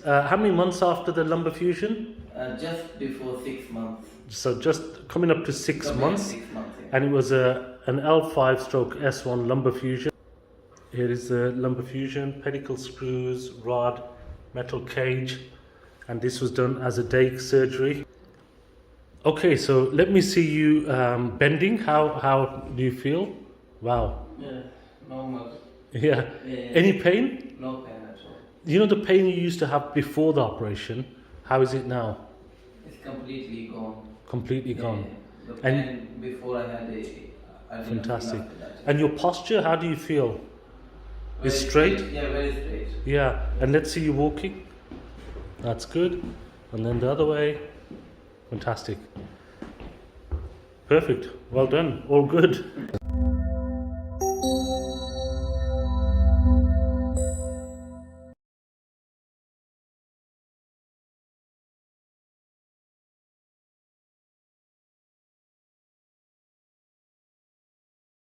How many months after the lumbar fusion? Just before 6 months. So just coming up to 6 months. 6 months, yeah. And it was an L5 stroke S1 lumbar fusion. Here is the lumbar fusion, pedicle screws, rod, metal cage, and this was done as a day surgery. Okay, so let me see you bending. How do you feel? Wow. Yeah, normal. Yeah. Yeah. Any pain? No pain at all. You know the pain you used to have before the operation? How is it now? It's completely gone. Completely gone. Yeah. The pain before I had it, I didn't Fantastic. feel after that. And your posture, how do you feel? Very Is straight? Yeah, very straight. Yeah. And let's see you walking. That's good. And then the other way. Fantastic. Perfect. Well done. All good.